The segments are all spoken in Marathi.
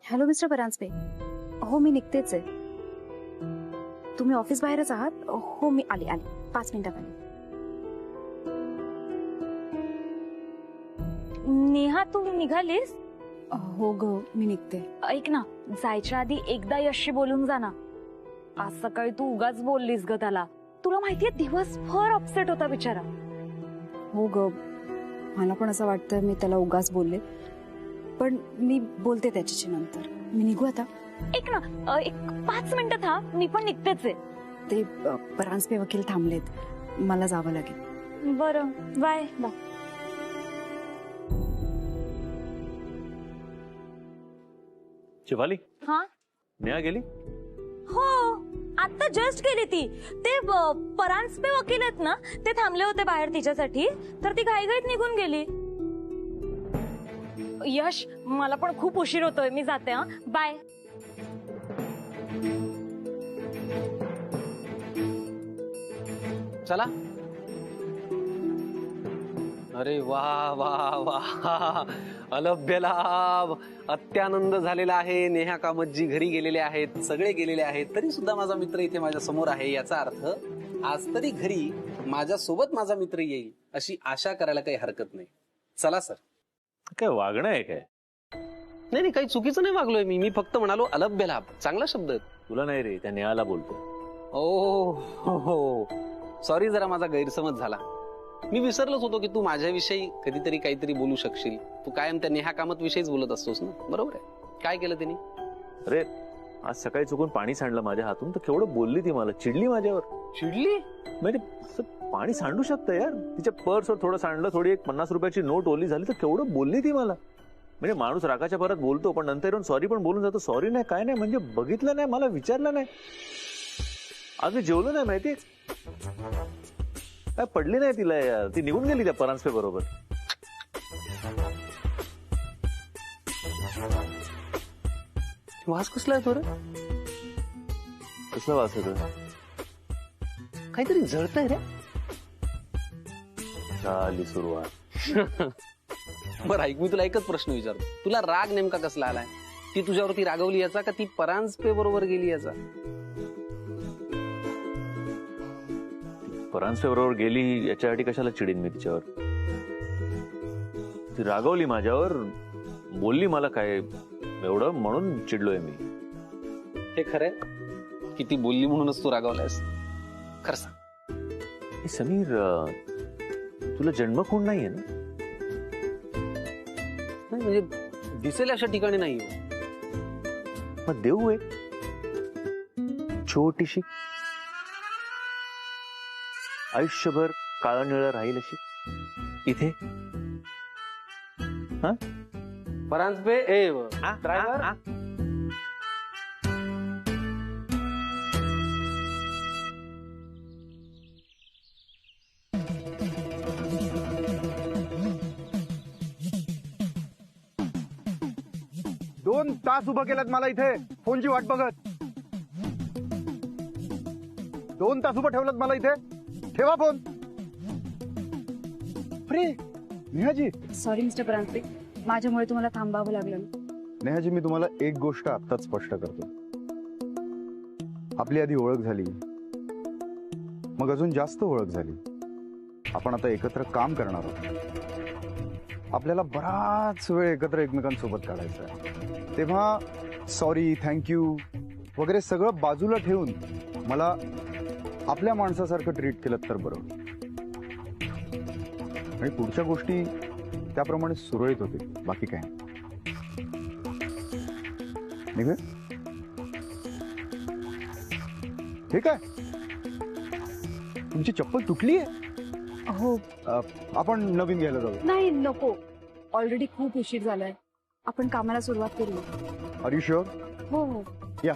Hello mister Paranjpe. हो मी निघतेच आहे. तुम्ही ऑफिस बाहेरच आहात? हो मी आली 5 मिनिटात आली. नेहा तू निघालीस? हो ग मी निघते. ऐक ना, जायच्या आधी एकदा यशशी बोलून जा ना. आज सकाळी तू उगाच बोललीस ग त्याला. तुला माहितीये दिवसभर अपसेट होता बिचारा. हो ग मला पण असं वाटतं मी त्याला उगाच बोलले, पण मी बोलते त्याच्याशी नंतर. मी निघू आता? ऐक ना, एक 5 मिनिटं थांब, मी पण निघतेच आहे. ते परांजपे वकील थांबलेत, मला जावं लागेल. बरं बाय. शिवाली, हा नेहा गेली? हो आता जस्ट गेली ती. ते परांजपे वकील आहेत ना, ते थांबले होते बाहेर तिच्यासाठी, तर ती घाईघाईत निघून गेली. यश मला पण खूप उशीर होतोय, मी जाते. हा बाय. चला. अरे वा वा वा, अलभ्य लाभ, अत्यानंद झालेला आहे. नेहा कामतजी घरी गेलेले आहेत, सगळे गेलेले आहेत, तरी सुद्धा माझा मित्र इथे माझ्या समोर आहे. याचा अर्थ आज तरी घरी माझ्या सोबत माझा मित्र येईल अशी आशा करायला काही हरकत नाही. चला सर. काय वागणं आहे काय? नाही नाही, काही चुकीचं नाही वागलोय मी फक्त म्हणालो अलभ्य लाभ. चांगला शब्द आहे. तुला नाही रे, त्या नेहाला बोलतो. ओ हो, सॉरी, जरा माझा गैरसमज झाला. मी विसरलोच होतो की तू माझ्याविषयी कधीतरी काहीतरी बोलू शकशील. तू कायम त्या नेहा कामत विषयीच बोलत असतोस ना, बरोबर आहे. काय केलं त्यांनी? अरे आज सकाळी चुकून पाणी सांडलं माझ्या हातून, तर केवढं बोलली ती मला, चिडली माझ्यावर. चिडली? म्हणजे असं पाणी सांडू शकतं यार? तिच्या पर्सवर थोडं सांडलं, थोडी एक 50 रुपयाची नोट ओली झाली, तर केवढं बोलली ती मला. म्हणजे माणूस रागाच्या भरात बोलतो, पण नंतर येऊन सॉरी पण बोलून जातो. सॉरी नाही काय नाही, म्हणजे बघितलं नाही, मला विचारलं नाही. आज मी जेवलो नाही माहिती, काय पडली नाही तिला यार. ती निघून गेली त्या परांजपे बरोबर. वास कसला आहे? थोडं कसलं वास येतं? काहीतरी जळतंय रे. झाली सुरुवात. बरं ऐक, मी तुला एकच प्रश्न विचारतो. तुला राग नेमका कसला आलाय? ती तुझ्यावरती रागवली याचा, का ती परांजपे बरोबर गेली याचा? परांजपे बरोबर गेली याच्यासाठी कशाला चिडीन मी तिच्यावर? ती रागवली माझ्यावर, बोलली मला काय एवढं, म्हणून चिडलोय मी. हे खरंय की ती बोलली म्हणूनच तू रागवलायस? खरं सांग. ए, समीर, तुला जन्मखून नाहीये ना? नाही म्हणजे दिसेल अशा ठिकाणी नाही. मग देऊ एक छोटीशी, आयुष्यभर काळं निळं राहील अशी इथे. हा परांजपे ए ड्रायव्हर. दोन तास उभं केलं मला इथे फोनची वाट बघत. 2 तास उभं ठेवलं मला इथे. ठेवा फोन. अरे नेहाजी. सॉरी मिस्टर परांजपे, माझ्यामुळे तुम्हाला थांबावं लागलं. नेहाजी, मी तुम्हाला एक गोष्ट आत्ताच स्पष्ट करतो. आपली आधी ओळख झाली, मग अजून जास्त ओळख झाली. आपण आता एकत्र काम करणार आहोत. आपल्याला बराच वेळ एकत्र एकमेकांसोबत काढायचा आहे. तेव्हा सॉरी, थँक्यू वगैरे सगळं बाजूला ठेवून मला आपल्या माणसासारखं ट्रीट केलं तर बरं. आणि पुढच्या गोष्टी त्याप्रमाणे सुरळीत होते. बाकी काय निघ. ठीक आहे. तुमची चप्पल तुटली आहे? हो. आपण नवीन घ्यायला जाऊ. नाही नको, ऑलरेडी खूप उशीर झालाय. आपण कामाला सुरुवात करूया. Are you sure? हो हो या.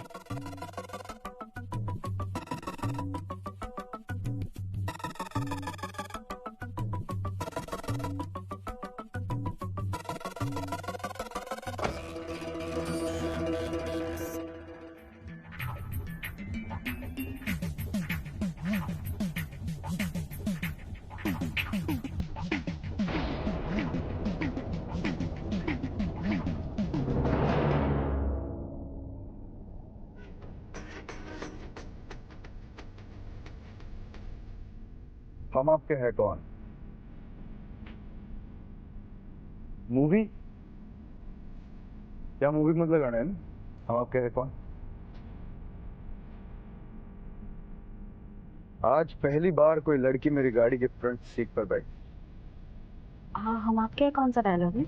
हम आपके है कौन मूवी या मूवी मधलं गाणं आहे ना हम आपके है कौन. आज पहली बार कोई लड़की मेरी गाड़ी के फ्रंट सीट पर बैठी. हाँ, हम आपके कौन सा डायलॉग है?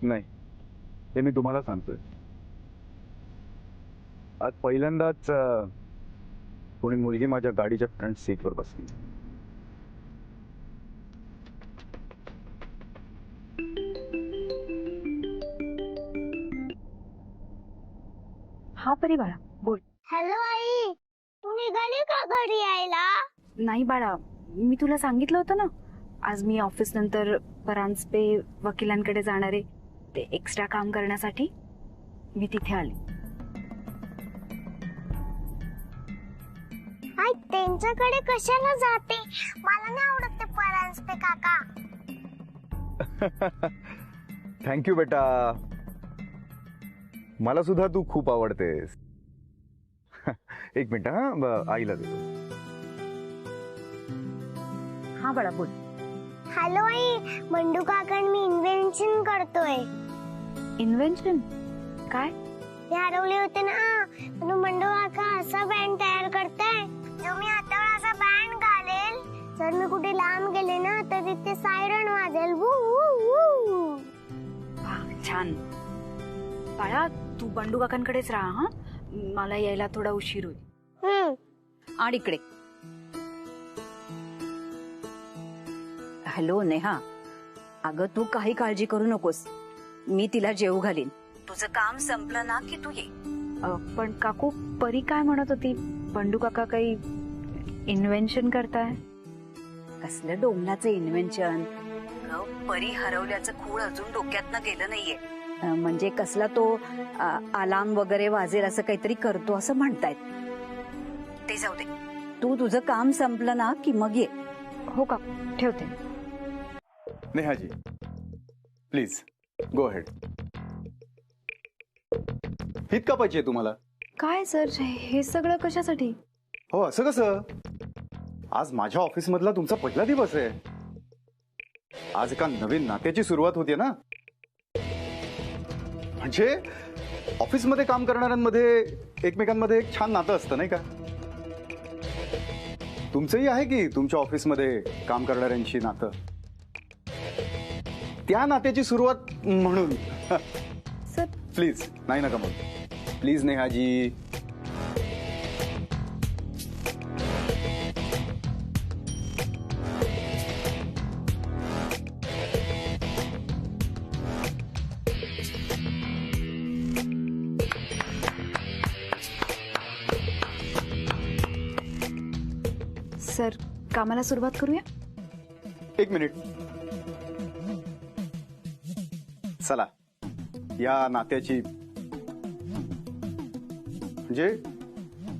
नाही हे मी तुम्हाला सांगतोय. आज पहिल्यांदाच कोणी मुलगी माझ्या गाडीच्या फ्रंट सीटवर बसली. हा परी बाळा बोल. हॅलो आई, तू निघाली का घरी यायला? नाही बाळा, मी तुला सांगितलं होतं ना, आज मी ऑफिस नंतर परांजपे वकिलांकडे जाणार आहे ते एक्स्ट्रा काम करण्यासाठी. मी तिथे आले. आई त्यांच्याकडे कशाला जाते? मला नाही आवडत ते परांजपे काका. थँक्यू बेटा, मला सुद्धा तू खूप आवडतेस. एक मिनिट हा, आईला देतो. हा बाळा बोल. हॅलो आई, मंडू काका मी इन्व्हेन्शन करतोय. इन्व्हेन्शन काय? ते हरवले होते ना, म्हणून मंडू काका असा बँड तयार करताय जो मी हातावर असा बँड घालेल. जर मी कुठे लांब गेले ना तर तिथे सायरन वाजेल. वू वू वू. वाह, छान. बाळा तू बंडू काकांकडेच राहा. हा, मला यायला थोडा उशीर होईल. आणि इकडे. हॅलो नेहा, अगं तू काही काळजी करू नकोस, मी तिला जेवू घालीन. तुझं काम संपलं ना की तू ये. पण काकू, परी काय म्हणत होती? बंडू काका काही इन्व्हेन्शन करताय? कसलं डोमलाचं इन्व्हेन्शन? परी हरवल्याचं खूळ अजून डोक्यातनं गेलं नाहीये. म्हणजे कसला तो अलार्म वगैरे वाजेल असं काहीतरी करतो असं म्हणतायत. ते जाऊ दे, तू तुझं काम संपलं ना की मग ये. हो काकू, ठेवते. नेहाजी प्लीज गो हेड. हित का पाहिजे तुम्हाला? काय सर, हे सगळं कशासाठी? हो असं कसं? आज माझ्या ऑफिस मधला तुमचा पहिला दिवस आहे. आज एका नवीन नात्याची सुरुवात होतीये ना. म्हणजे ऑफिसमध्ये काम करणाऱ्यांमध्ये एकमेकांमध्ये एक छान नातं असतं नाही का? तुमचंही आहे की तुमच्या ऑफिसमध्ये काम करणाऱ्यांशी नातं. त्या नात्याची सुरुवात म्हणून सर प्लीज नाही नका मग. प्लीज नेहाजी. सर, कामाला सुरुवात करूया. एक मिनिट. चला या नात्याची म्हणजे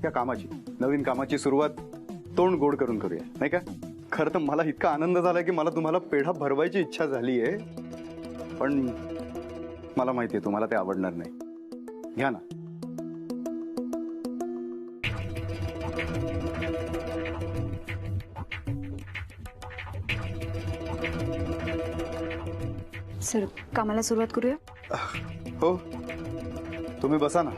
या कामाची नवीन कामाची सुरुवात तोंड गोड करून करूया नाही का? खरं तर मला इतका आनंद झाला की मला तुम्हाला पेढा भरवायची इच्छा झाली आहे, पण मला माहितीये तुम्हाला ते आवडणार नाही. घ्या ना. सर, कामाला सुरुवात करूया. हो, तुम्ही बसा ना.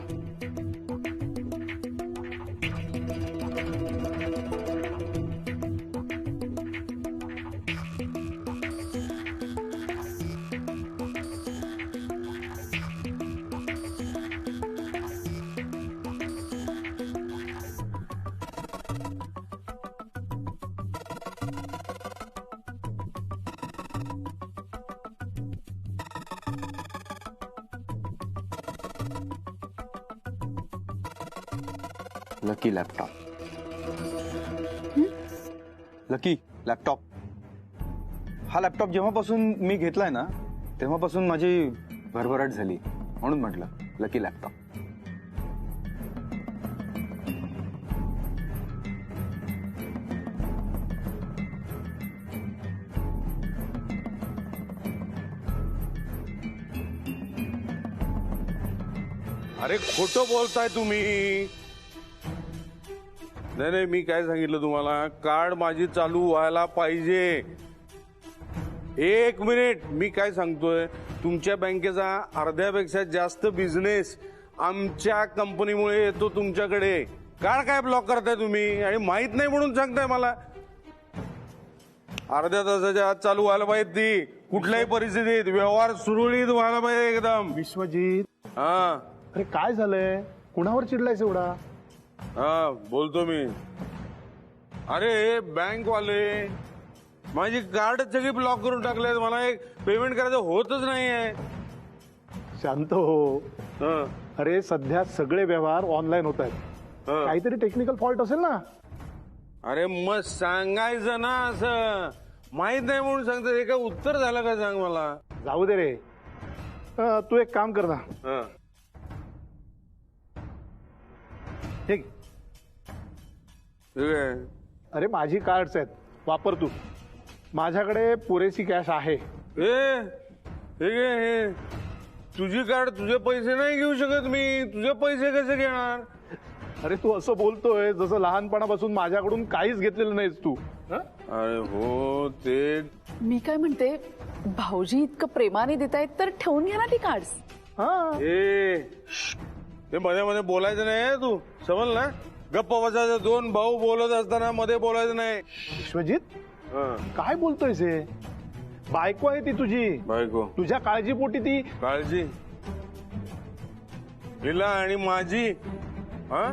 Lucky laptop. Lucky laptop. हा लॅपटॉप जेव्हापासून मी घेतलाय ना तेव्हापासून माझी भरभराट झाली, म्हणून म्हटलं लकी लॅपटॉप. अरे खोटं बोलताय तुम्ही. नाही नाही, मी काय सांगितलं तुम्हाला, कार्ड माझी चालू व्हायला पाहिजे. एक मिनिट, मी काय सांगतोय, तुमच्या बँकेचा अर्ध्यापेक्षा जास्त बिझनेस आमच्या कंपनीमुळे येतो तुमच्याकडे. कार्ड काय ब्लॉक करताय तुम्ही आणि माहित नाही म्हणून सांगताय मला? अर्ध्या तासाच्या आत चालू व्हायला पाहिजे ती, कुठल्याही परिस्थितीत व्यवहार सुरळीत व्हायला पाहिजे एकदम. विश्वजित, हा अरे काय झालंय, कुणावर चिडलायस एवढा? हा बोलतो मी. अरे बँकवाले माझी कार्ड सगळी ब्लॉक करून टाकलेत, मला एक पेमेंट करायचं होतच नाहीये. शांत हो. हं, अरे सध्या सगळे व्यवहार ऑनलाईन होत आहेत. हं. काहीतरी टेक्निकल फॉल्ट असेल ना. अरे मग सांगायचं ना, असं माहित नाही म्हणून सांगतात. हे काय उत्तर झालं का सांग मला. जाऊ दे रे. तू एक काम कर ना, हं. हे घे. ठीक आहे. अरे माझी कार्ड्स आहेत, वापर तू. माझ्याकडे पुरेशी कॅश आहे. हे तुझी कार्ड, तुझे पैसे नाही घेऊ शकत मी. तुझे पैसे कसे घेणार? अरे तू असं बोलतोय जसं लहानपणापासून माझ्याकडून काहीच घेतलेलं नाहीस तू. अरे हो, ते मी काय म्हणते, भाऊजी इतकं प्रेमाने देतायत तर ठेवून घ्या ना ती कार्ड्स. ते मध्ये मध्ये बोलायचं नाही तू, समज ना. गप्प बसायचं. दोन भाऊ बोलत असताना मध्ये बोलायचं नाही. विश्वजित, काय बोलतोयस हे? बायको आहे ती तुझी. बायको तुझ्या काळजीपोटी ती. काळजी हिला आणि माझी. हा,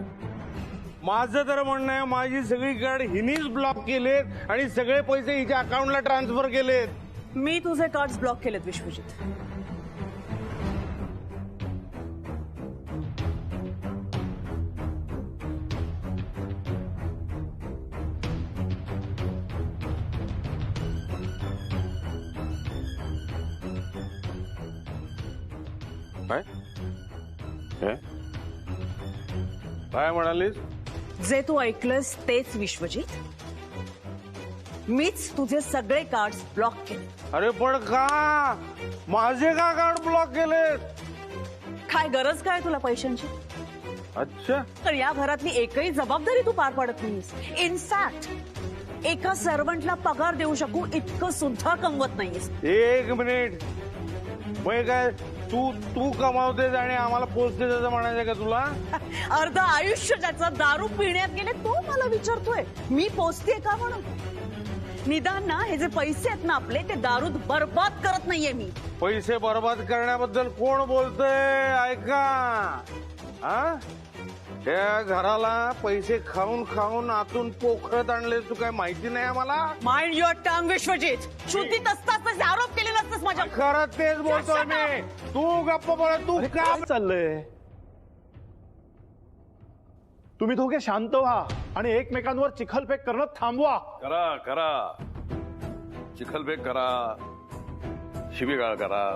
माझं तर म्हणणं आहे, माझी सगळी कार्ड हिनीच ब्लॉक केलेत आणि सगळे पैसे हिच्या अकाउंटला ट्रान्सफर केलेत. मी तुझे कार्ड्स ब्लॉक केलेत विश्वजित. काय काय म्हणालीस? जे तू ऐकलंस तेच विश्वजित. मीच तुझे सगळे कार्ड्स ब्लॉक केले. अरे पण का? माझे का कार्ड ब्लॉक केलेत? काय गरज काय तुला पैशांची? अच्छा, तर या घरातली एकही जबाबदारी तू पार पाडत नाहीस. इनफॅक्ट एका सर्वंटला पगार देऊ शकू इतकं सुद्धा कमवत नाहीस. एक मिनिट. मग काय तू कमावतेस आणि आम्हाला पोचतेस असं म्हणायचं का तुला? अर्ध आयुष्य ज्याचं दारू पिण्यात गेले तो मला विचारतोय मी पोचतेय का म्हणून. निदान ना हे जे पैसे आहेत ना आपले, ते दारूत बर्बाद करत नाहीये मी. पैसे बर्बाद करण्याबद्दल कोण बोलतंय? ऐका, हा, त्या घराला पैसे खाऊन खाऊन आतून पोखरत आणले. तू काय माहिती नाही आम्हाला? Mind your tongue Vishwajit. शुद्धीत असतास तसे आरोप केले नसतेस माझ्या. खरं तेच बोलतोय मी. तू गप्प बोल. तू अरे काय काय चाललंय? तुम्ही दोघे शांत व्हा आणि एकमेकांवर चिखलफेक करणं थांबवा. करा करा, चिखलफेक करा, शिवीगाळ करा,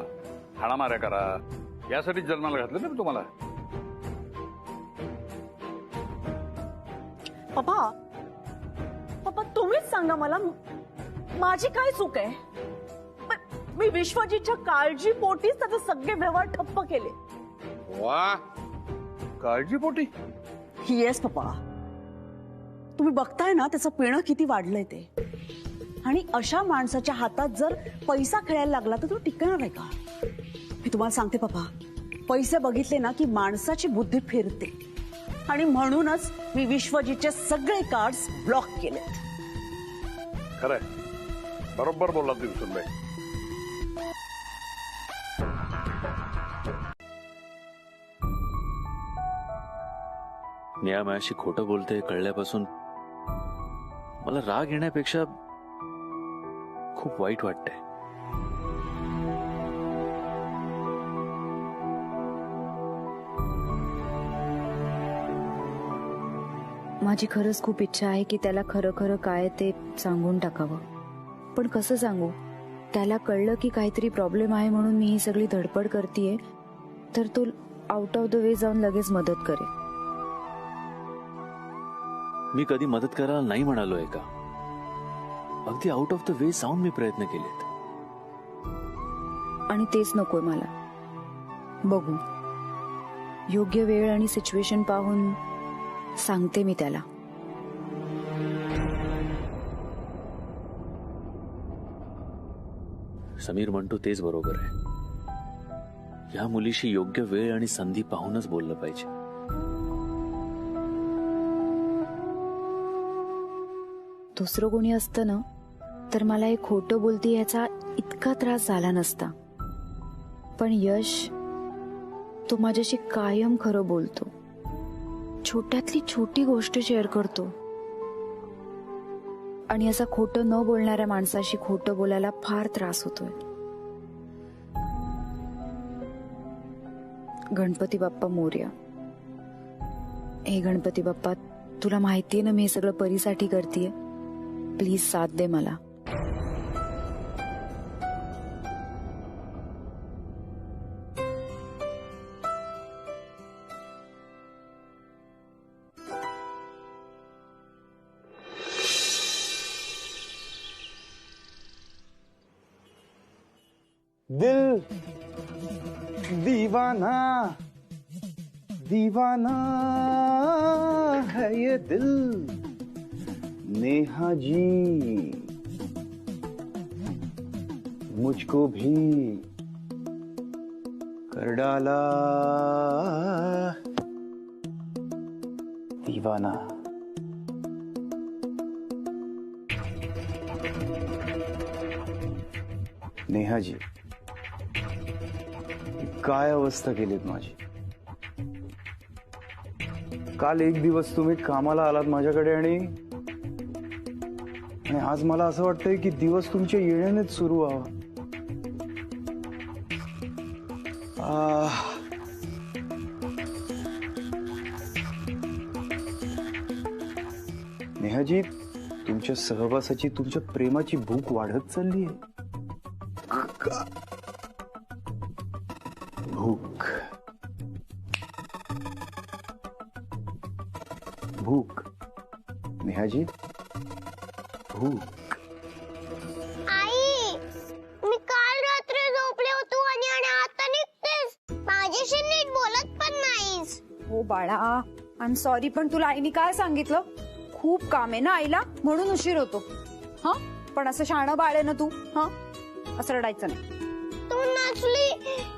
हाणामाऱ्या करा. यासाठी जन्माला घातलं ना तुम्हाला. पप्पा तुम्हीच सांगा मला, माझी काय चूक आहे? मी विश्वजीतच्या काळजीपोटीच त्याचे सगळे व्यवहार ठप्प केले. वा, काळजीपोटी? येस पप्पा, तुम्ही बघताय ना त्याचं पिणं किती वाढलंय ते. आणि अशा माणसाच्या हातात जर पैसा खेळायला लागला तर तो टिकणार आहे का? मी तुम्हाला सांगते पप्पा, पैसे बघितले ना की माणसाची बुद्धी फिरते. आणि म्हणूनच मी विश्वजीतचे सगळे कार्ड्स ब्लॉक केलेत. खरंय, बरोबर बोलला तुम्ही सुनबाई. नेहा माझ्याशी खोटं बोलते कळल्यापासून मला राग येण्यापेक्षा खूप वाईट वाटतंय. माझी खरंच खूप इच्छा आहे की त्याला खरं खरं काय ते सांगून टाकावं. पण कसं सांगू? त्याला कळलं की काहीतरी प्रॉब्लेम आहे म्हणून मी ही सगळी धडपड करतेय, तर तो आउट ऑफ द वे जाऊन लगेच मदत करेल. मी कधी मदत करायला नाही म्हणालोय का? अगदी आउट ऑफ द वे जाऊन मी प्रयत्न केलेत. आणि तेच नकोय मला. बघू, योग्य वेळ आणि सिच्युएशन पाहून सांगते मी त्याला. समीर म्हणतो तेच बरोबर आहे. या मुलीशी योग्य वेळ आणि संधी पाहूनच बोललं पाहिजे. दुसरं कोणी असतं ना तर मला हे खोटं बोलती याचा इतका त्रास झाला नसता. पण यश, तो माझ्याशी कायम खरं बोलतो. छोट्यातली छोटी गोष्ट शेअर करतो. आणि असं खोटं न बोलणाऱ्या माणसाशी खोटं बोलायला फार त्रास होतोय. गणपती बाप्पा मोरया. हे गणपती बाप्पा, तुला माहितीये ना मी हे सगळं परीसाठी करतेय. प्लीज साथ दे मला. दिल दीवाना दीवाना है ये दिल, नेहा जी मुझको भी कर डाला दीवाना. नेहा जी, काय अवस्था केलीत माझी. काल एक दिवस तुम्ही कामाला आलात माझ्याकडे आणि आज मला असं वाटतंय की दिवस तुमच्या येण्यानेच सुरू व्हावा. नेहाजी, तुमच्या सहवासाची, तुमच्या प्रेमाची भूक वाढत चालली आहे. भूक भूक नेहाजी, भूक. आई, मी काल रात्री झोपले होतो आणि आता निघतेस. माझ्याशी नीट बोलत पण नाहीस. हो बाळा, आय एम सॉरी, पण तुला आईने काय सांगितलं? खूप काम आहे ना आईला, म्हणून उशीर होतो. हा, पण असं शहाणं बाळ आहे ना तू. हा, असं रडायचं नाही. तू नसली,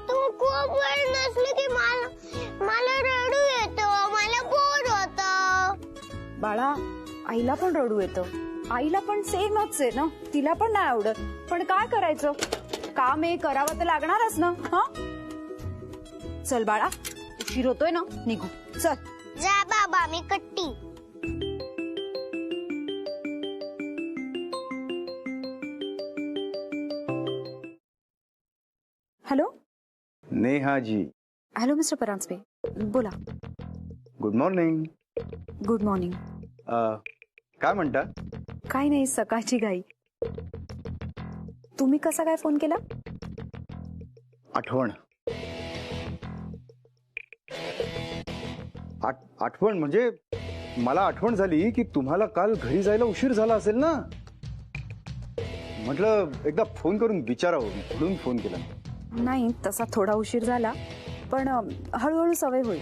तू खूप वेळ नसली की मला रडू येतो. मला बोर होतं. बाळा, आईला पण रडू येतं. आईला पण सेमच आहे ना, तिला पण नाही आवडत. पण काय करायचं, काम आहे, करावं तर लागणारच ना. हा, चल बाळा, उशीर होतोय ना, निघू. चल जा बाबा, मी कट्टी. हॅलो. नेहाजी. हॅलो मिस्टर परांजपे, बोला. Good morning. Good morning. काय म्हणता? काय नाही, सकाळची घाई. तुम्ही कसा काय फोन केला? आठवण. आठवण म्हणजे मला आठवण झाली की तुम्हाला काल घरी जायला उशीर झाला असेल ना. म्हटलं एकदा फोन करून विचारावं, म्हणून फोन केला. नाही, तसा थोडा उशीर झाला, पण हळूहळू सवय होईल.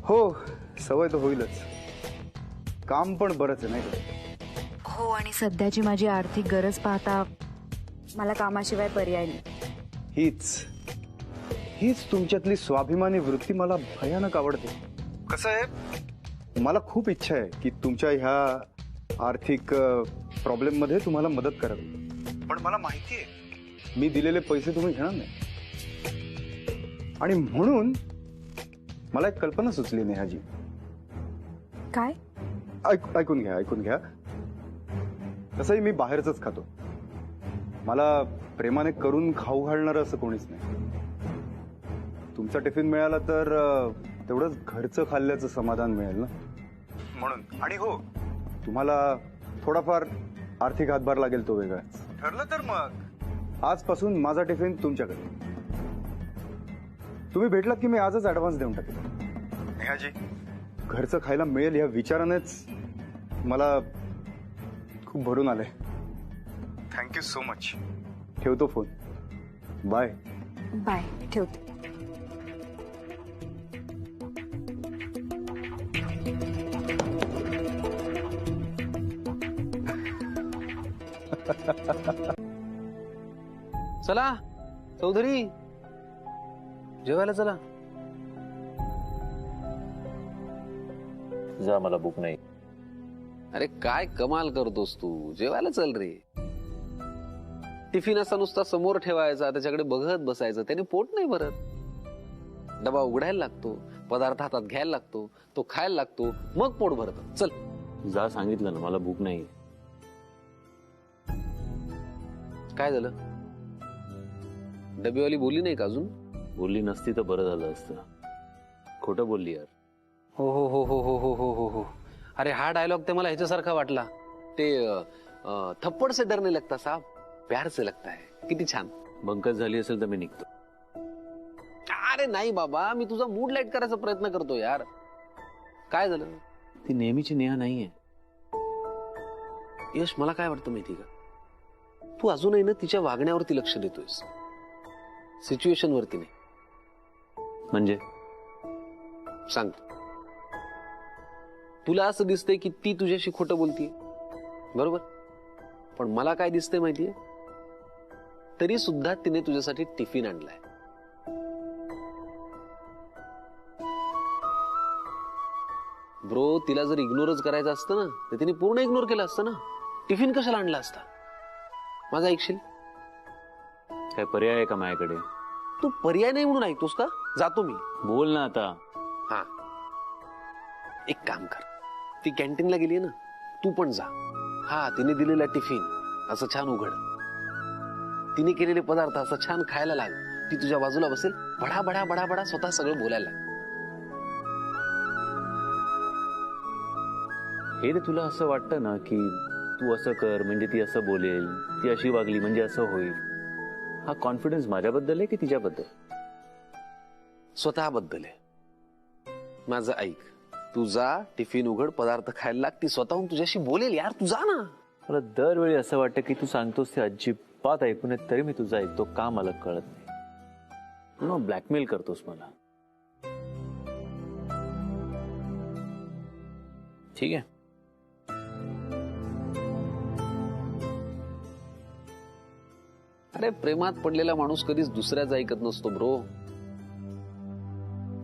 हो, सवय तर होईलच. काम पण बरंच आहे नाही. हो, आणि सध्याची माझी आर्थिक गरज पाहता मला कामाशिवाय पर्याय नाही. हीच तुमच्यातली स्वाभिमानी वृत्ती मला भयानक आवडते. कसं आहे, मला खूप इच्छा आहे की तुमच्या ह्या आर्थिक प्रॉब्लेम मध्ये तुम्हाला मदत करावी. पण मला माहिती आहे मी दिलेले पैसे तुम्ही घेणार नाही. आणि म्हणून मला एक कल्पना सुचली नेहाजी. काय? ऐकून घ्या. तसंही मी बाहेरच खातो. मला प्रेमाने करून खाऊ घालणार असं कोणीच नाही. तुमचा टिफिन मिळाला तर तेवढंच घरचं खाल्ल्याचं समाधान मिळेल ना, म्हणून. आणि हो, तुम्हाला थोडाफार आर्थिक हातभार लागेल तो वेगळाच. ठरलं तर मग आजपासून माझा टिफिन तुमच्याकडे. तुम्ही भेटलात की मी आजच ऍडव्हान्स देऊन टाकेल. नेहाजी, घरचं खायला मिळेल या विचारानेच मला खूप भरून आलंय. Thank you so much. ठेवतो फोन. बाय. बाय, ठेवते. चला चौधरी, जेवायला चला. जा, मला भूक नाही. अरे काय कमाल करतोस तू, जेवायला चल रे. टिफिन असा नुसता समोर ठेवायचा, त्याच्याकडे बघत बसायचं, त्याने पोट नाही भरत. डबा उघडायला लागतो, पदार्थ हातात घ्यायला लागतो, तो खायला लागतो, मग पोट भरत. चल जा, सांगितलं ना मला भूक नाही. काय झालं? डबेवाली बोलली नाही का अजून? बोलली नसती तर बरं झालं असतं. खोटं बोलली यार. हो हो हो हो हो हो हो हो हो. अरे हा डायलॉग ते मला ह्याच्यासारखा वाटला, ते थप्पड से डर नहीं लगता साहब, प्यार से लगता है. किती छान. बंकस झाली असेल तर मी निघतो. अरे नाही बाबा, मी तुझा मूड लाईट करायचा प्रयत्न करतो यार. काय झालं? ती नेहमीची नेहा नाहीये. यश, मला काय वाटतं माहिती का, तू अजूनही ना तिच्या वागण्यावरती लक्ष देतोयस, सिच्युएशन वरती नाही. म्हणजे सांग, तुला असं दिसतंय की ती तुझ्याशी खोटं बोलतीये, बरोबर? पण मला काय दिसतंय माहितीये, तरी सुद्धा तिने तुझ्यासाठी टिफिन आणलाय. ब्रो, तिला जर इग्नोरच करायचं असतं ना, तर तिने पूर्ण इग्नोर केलं असतं ना. टिफिन कशाला आणला असता? माझा ऐकशील? काय पर्याय आहे का माझ्याकडे? तू पर्याय नाही म्हणून ऐकतोस का? जातो मी. बोल ना आता. हा, एक काम कर, ती कॅन्टीनला गेली ना, तू पण जा. हा, तिने दिलेला टिफिन असं छान उघड, तिने केलेले पदार्थ असं छान खायला लाग. ती तुझ्या बाजूला बसेल, बडा बडा बडा बडा स्वतः सगळं बोलायला. हे रे, तुला असं वाटतं ना की तू असं कर म्हणजे ती असं बोलेल, ती अशी वागली म्हणजे असं होईल. हा कॉन्फिडन्स माझ्याबद्दल आहे की तिच्याबद्दल? स्वतःबद्दल आहे. माझं ऐक, तू जा, टिफिन उघड, पदार्थ खायला लाग, ती स्वतःहून तुझ्याशी बोलेल यार. तू जा ना. मला दरवेळी असं वाटतं की तू सांगतोस ते अजिबात ऐकून येत, तरी मी तुझं ऐकतो का मला कळत नाही. ब्लॅकमेल करतोस मला. ठीक आहे, अरे प्रेमात पडलेला माणूस कधीच दुसऱ्याचं ऐकत नसतो ब्रो.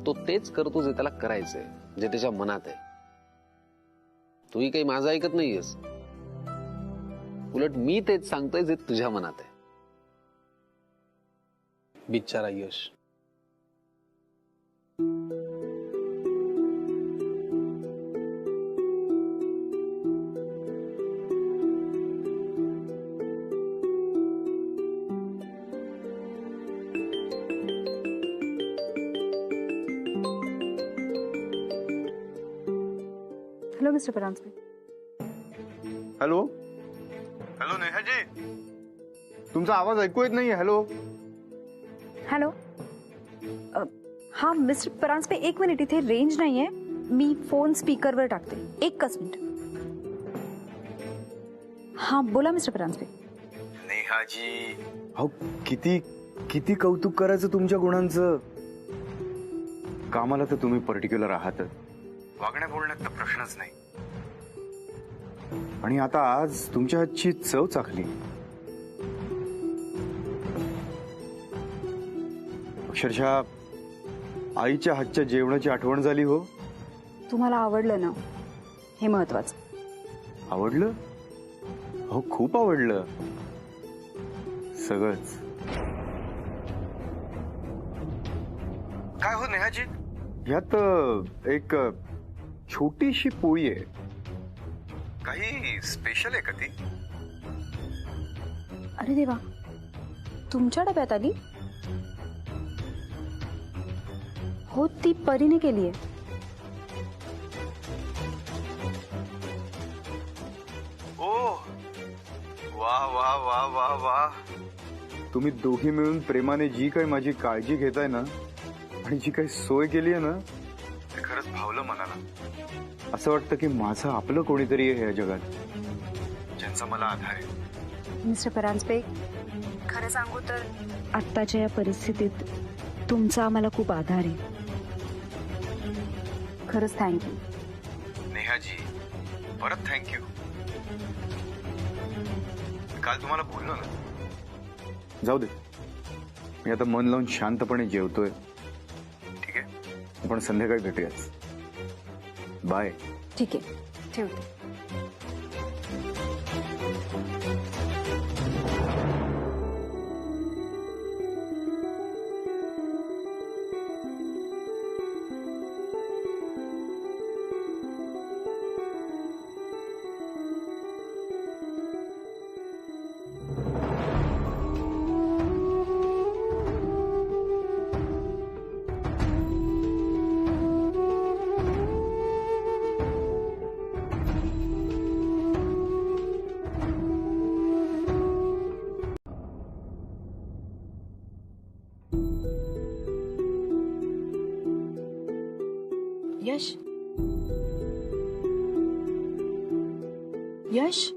तो तेच करतो जे त्याला करायचंय, जे त्याच्या मनात आहे. तूही काही माझं ऐकत नाहीयेस, उलट मी तेच सांगतोय जे तुझ्या मनात आहे. बिचारा Yash. Hello mister Paranjpe. Hello hello Nehaji, तुमचा आवाज ऐकू येत नाहीये. Hello hello. हा मिस्टर परांजपे, एक मिनिट, इथे रेंज नाहीये, मी फोन स्पीकरवर टाकते, एकच मिनिट. हा बोला मिस्टर परांजपे. नेहाजी, अहो किती किती कौतुक करायचं तुमच्या गुणांचं. कामाला तर तुम्ही पर्टिक्युलर आहातच, वागण्या बोलण्यात तर प्रश्नच नाही. आणि आता आज तुमच्या हातची चव चाखली. अक्षरशः आईच्या हातच्या जेवणाची आठवण झाली हो. तुम्हाला आवडलं ना, हे महत्वाचं. आवडलं? हो, खूप आवडलं सगळंच. काय हो नेहाजी, यात एक छोटीशी पोळी आहे. काही स्पेशल आहे का ती? अरे देवा, तुमच्या डब्यात आली? हो, ती परीने केली आहे. ओ वा वा वा वा वा. तुम्ही दोघी मिळून प्रेमाने जी काही माझी काळजी घेताय ना, आणि जी काही सोय केली आहे ना, ते खरंच भावलं मनाला. असं वाटतं की माझं आपलं कोणीतरी आहे या जगात, ज्यांचा मला आधार आहे. मिस्टर परांजपे, खरं सांगू तर आत्ताच्या या परिस्थितीत तुमचा आम्हाला खूप आधार आहे. खरंच थँक्यू. नेहाजी, परत थँक्यू. काल तुम्हाला बोललो ना. जाऊ दे, मी आता मन लावून शांतपणे जेवतोय. ठीक आहे, आपण संध्याकाळी भेटूयाच. बाय. ठीक आहे, ठेवते. यश, यश,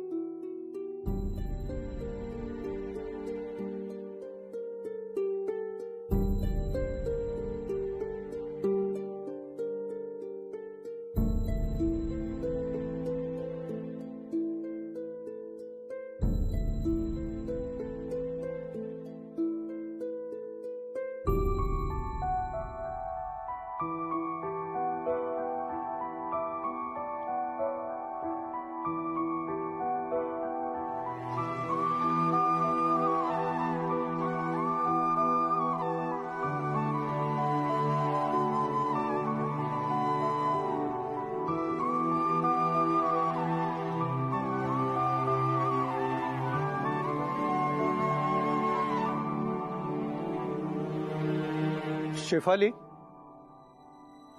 शेफाली,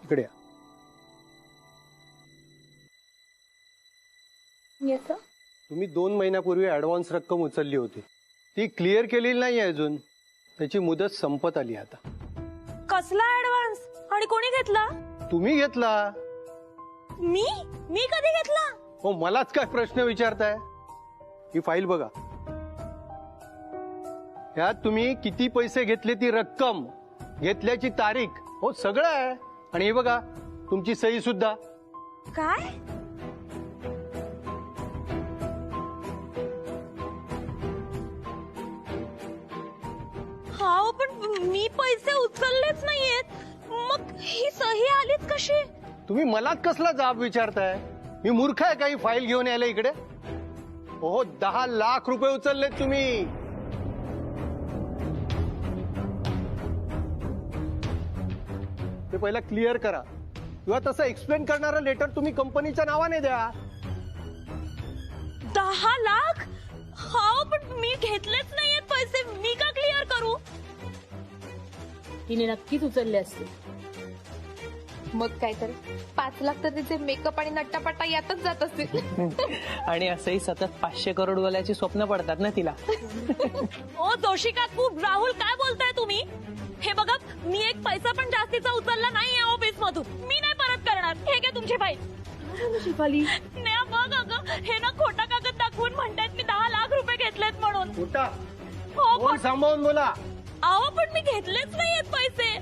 इकडे या. तुम्ही 2 महिन्यापूर्वी ऍडव्हान्स रक्कम उचलली होती, ती क्लिअर केलेली नाही अजून. त्याची मुदत संपत आली आता. कसला ऍडव्हान्स आणि कोणी घेतला? तुम्ही घेतला. मी मी कधी घेतला? हो, मलाच काय प्रश्न विचारताय? ही फाईल बघा. यात तुम्ही किती पैसे घेतले, ती रक्कम, घेतल्याची तारीख, हो सगळं आहे. आणि हे बघा, तुमची सही सुद्धा. काय? हा, पण मी पैसे उचललेच नाहीयेत. मग ही सही आलीच कशी? तुम्ही मलाच कसला जाब विचारताय? मी मूर्ख आहे काही फाईल घेऊन यायला इकडे? हो, 10 लाख रुपये उचललेत तुम्ही. ते पहिला क्लिअर करा, किंवा तसं एक्सप्लेन करणारं लेटर तुम्ही कंपनीच्या नावाने द्या. 10 लाख? हा, पण मी घेतलेच नाहीयेत पैसे. मी का क्लिअर करू? तिने नक्कीच उचलले असते. मग काय तर 5 लाख तर तिचे मेकअप आणि नट्टापट्टा यातच जात असतील. आणि असंही सतत 500 करोड वाल्याची स्वप्न पडतात ना तिला. ओ जोशी काकू, राहुल, काय बोलताय तुम्ही? हे बघा, मी एक पैसा पण जास्तीचा उचलला नाहीये ऑफिस मधून. मी नाही परत करणार. हे घ्या तुमची फाईल. शेफाली, नाही बघ अगं, हे ना खोटा कागद दाखवून म्हणतात मी 10 लाख रुपये घेतलेत म्हणून. खोटा? हो, कोण सांभाळून बोला. अहो, पण मी घेतलेच नाहीयेत पैसे.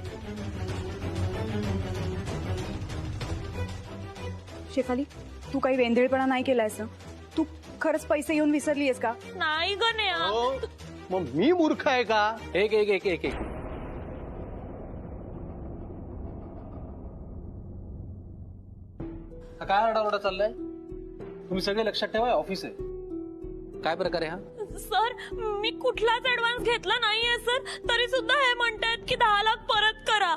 शेफाली, तू काही वेंधळपणा नाही केलायस ना? तू खरंच पैसे येऊन विसरलीयस का? नाही ग नेहा. हो, मग मी मूर्ख आहे का? एक एक एक एक एक हा काय आरडाओरडा चाललाय? तुम्ही सगळे लक्षात ठेवा, ऑफिस आहे. काय प्रकार आहे हा? सर, मी कुठलाच ऍडव्हान्स घेतला नाहीये सर. तरी सुद्धा हे म्हणतायत की 10 लाख परत करा.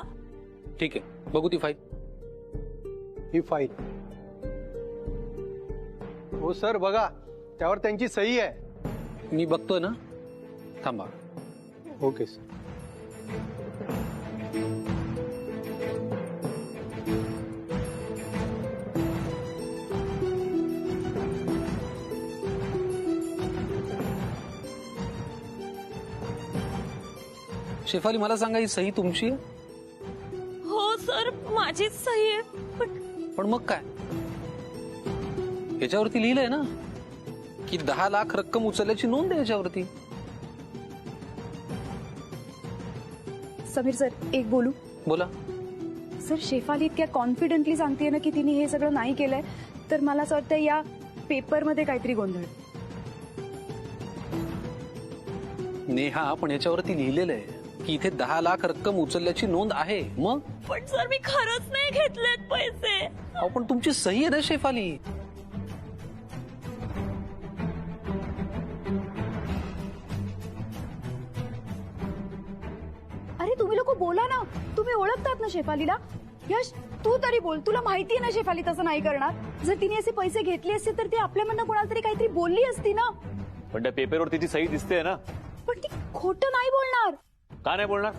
ठीक आहे, बघू ती फाईल. ही फाईल. हो सर, बघा, त्यावर त्यांची सही आहे. मी बघतोय ना, थांबा. Okay sir. शेफाली, मला सांगा, ही सही तुमची आहे? हो सर, माझीच सही आहे. पण मग काय, याच्यावरती लिहिलंय ना की 10 लाख रक्कम उचलल्याची नोंद आहे याच्यावरती. समीर सर, एक बोलू? बोला. सर, शेफाली इतक्या कॉन्फिडेंटली सांगते ना की तिने हे सगळं नाही केलंय, तर मला असं वाटतं या पेपरमध्ये काहीतरी गोंधळ. नेहा, पण याच्यावरती लिहिलेलं आहे की इथे 10 लाख रक्कम उचलल्याची नोंद आहे. मग पण सर मी खरंच नाही घेतलेत पैसे. अहो पण तुमची सही आहे ना शेफाली. अरे तुम्ही लोक बोला ना, तुम्ही ओळखतात ना शेफालीला. यश तू तरी बोल, तुला माहितीये ना शेफाली तसं नाही करणार. जर तिने असे पैसे घेतले असते तर ती आपल्यामधनं कोणाला तरी काहीतरी बोलली असती ना. पण त्या पेपरवर तिची सही दिसते ना. पण ती खोटं नाही बोलणार. का नाही बोलणार?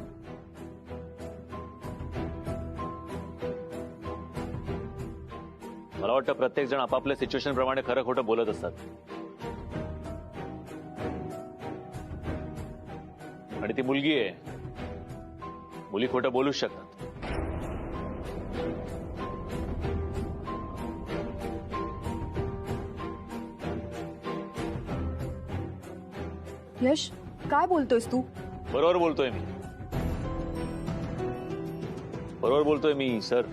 मला वाटतं प्रत्येक जण आपापल्या सिच्युएशन प्रमाणे खरं खोटं बोलत असतात. आणि ती मुलगी आहे, मुली खोटं बोलूच शकतात. यश काय बोलतोयस तू? बरोबर बोलतोय मी, बरोबर बोलतोय मी सर.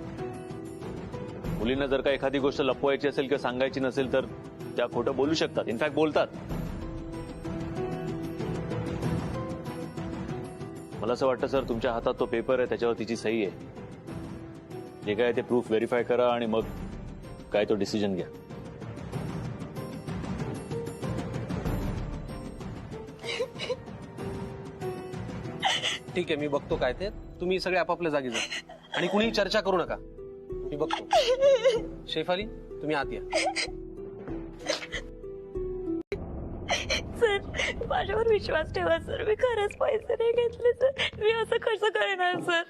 मुलींना जर का एखादी गोष्ट लपवायची असेल किंवा सांगायची नसेल तर त्या खोटं बोलू शकतात. इनफॅक्ट बोलतात. मला असं वाटतं सर तुमच्या हातात तो पेपर आहे, त्याच्यावर तिची सही आहे. जे काय ते प्रूफ व्हेरीफाय करा आणि मग काय तो डिसिजन घ्या. ठीक आहे, मी बघतो काय ते. तुम्ही सगळे आपापल्या जागी जा आणि कुणी चर्चा करू नका. मी बघतो. शेफाली तुम्ही आत या. सर माझ्यावर विश्वास ठेवा सर, मी खरंच पैसे नाही घेतले सर. मी असं कसं करणार सर?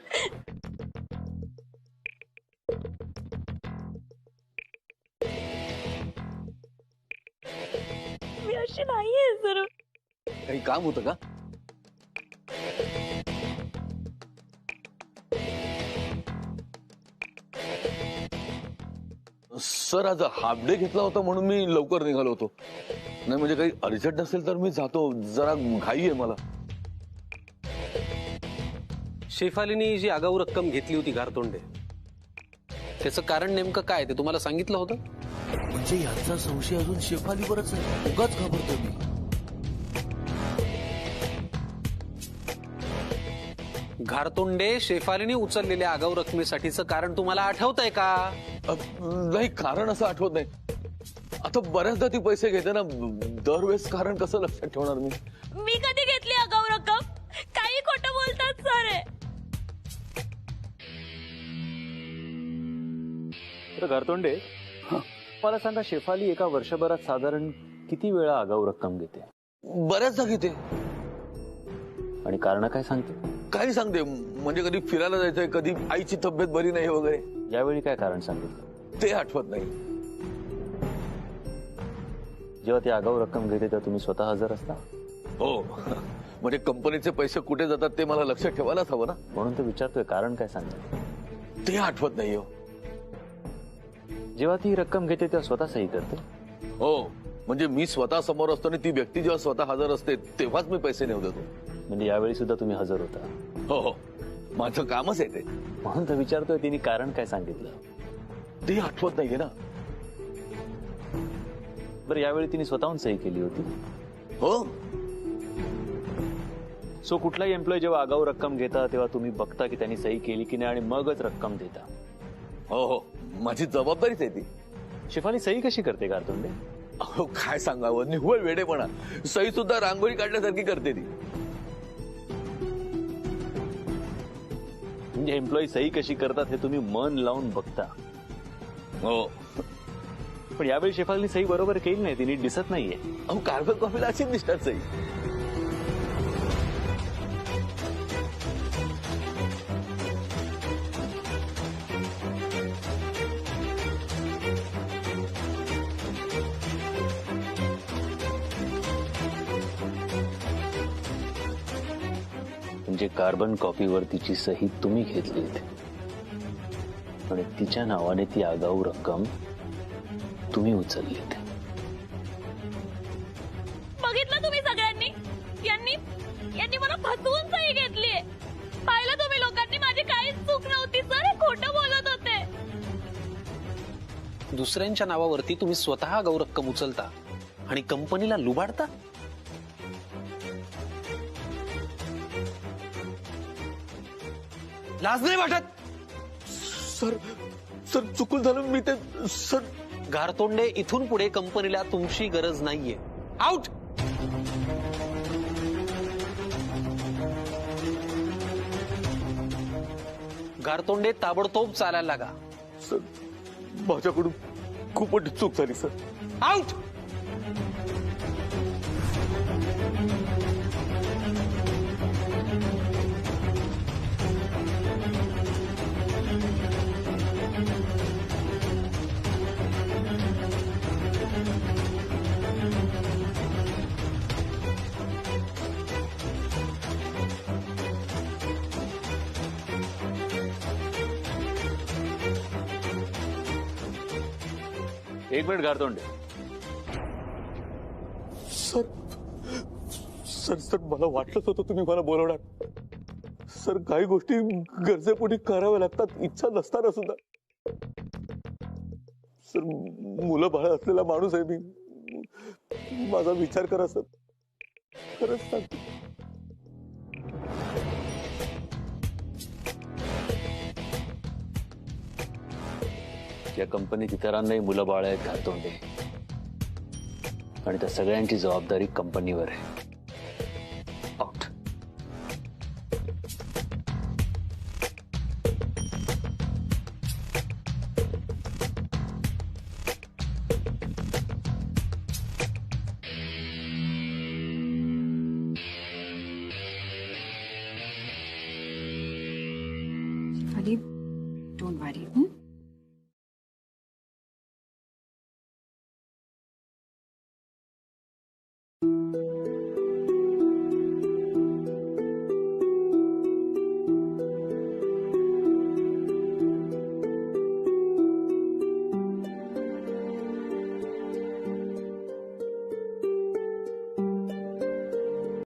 मी अशी नाहीये सर. काही काम होतं का? सर आज हाफ डे घेतला होता म्हणून मी लवकर निघालो होतो. नाही म्हणजे काही अर्जंट नसेल तर मी जातो, जरा घाई आहे मला. शेफालीनी जी आगाऊ रक्कम घेतली होती घारतोंडे, त्याचं कारण नेमकं काय ते तुम्हाला सांगितलं होतं? म्हणजे यांचा संशय अजून शेफालीवरच आहे. उगाच घाबरतो मी. घारतोंडे शेफालीने उचललेल्या आगाऊ रकमेसाठीचं कारण तुम्हाला आठवतंय का? नाही, कारण असं आठवत नाही. आता बऱ्याचदा ती पैसे घेते ना, दरवेळेस कारण कसं लक्षात ठेवणार मी? मी कधी घेतली आगाऊ रक्कम? काही खोटं बोलतात सर. घरतोंडे मला सांगा, शेफाली एका वर्षभरात साधारण किती वेळा आगाऊ रक्कम घेते? बऱ्याचदा घेते. आणि कारण काय सांगते? काही सांगते, म्हणजे कधी फिरायला जायचंय, कधी आईची तब्येत बरी नाही वगैरे. यावेळी काय कारण सांगितलं? ते आठवत नाही. जेव्हा ती आगाऊ रक्कम घेते तेव्हा तुम्ही स्वतः हजर असता? हो, म्हणजे कंपनीचे पैसे कुठे जातात ते मला लक्षात ठेवायलाच हवं ना. म्हणून तर विचारतोय, कारण काय सांगते? ते आठवत नाही. हो, जेव्हा ती रक्कम घेते तेव्हा स्वतः सही करते? हो, म्हणजे मी स्वतः समोर असतो आणि ती व्यक्ती जेव्हा स्वतः हजर असते तेव्हाच मी पैसे नेऊ देतो. म्हणजे यावेळी सुद्धा तुम्ही हजर होता? हो हो, माझं कामच आहे ते. म्हणून तर विचारतोय, तिने कारण काय सांगितलं? ते आठवत नाहीये ना. बरं, यावेळी तिने स्वतःहून सही केली होती? हो. सो कुठलाही एम्प्लॉय जेव्हा आगाऊ रक्कम घेता तेव्हा तुम्ही बघता की त्यांनी सही केली की नाही आणि मगच रक्कम देता? हो हो, माझी जबाबदारीच आहे ती. शेफाली सही कशी करते घारतोंडे? अहो काय सांगावं, निव्वळ वेडेपणा. सही सुद्धा रांगोळी काढल्यासारखी करते ती. म्हणजे एम्प्लॉई सही कशी करतात हे तुम्ही मन लावून बघता? हो. पण यावेळी शेफालीने सही बरोबर केली नाही, तिने दिसत नाहीये. अहो कार्बन कॉफीला अशीच दिसतात सही. म्हणजे कार्बन कॉपीवर तिची सही तुम्ही घेतली आणि तिच्या नावाने ती आगाऊ रक्कम तुम्ही उचलली. बघितलं तुम्ही सगळ्यांनी? यांनी मला फसवून सही घेतलीये. पाहिलं तुम्ही लोकांनी, माझी काहीच चूक नव्हती सर, खोटं बोलत होते. दुसऱ्यांच्या नावावरती तुम्ही स्वतः आगाऊ रक्कम उचलता आणि कंपनीला लुबाडता? लाज नाही वाटत? सर सर चुकून झालं मी ते सर. गारतोंडे, इथून पुढे कंपनीला तुमची गरज नाहीये. आउट. गारतोंडे, ताबडतोब चालायला लागा. सर माझ्याकडून खूप मोठी चूक झाली सर. आउट. एक मिनिट गारतोंडे. सर सर सर मला वाटलंच होतं तुम्ही मला बोलवणार. सर काही गोष्टी गरजेपोटी कराव्या लागतात इच्छा नसताना सुद्धा. सर मुलं बाळ असलेला माणूस आहे मी. माझा विचार करा सर. खरंच सांगतो. या कंपनीत इतरांनाही मुलं बाळ आहेत गारतोंडे, आणि त्या सगळ्यांची जबाबदारी कंपनीवर आहे. आउट. Ali, don't worry.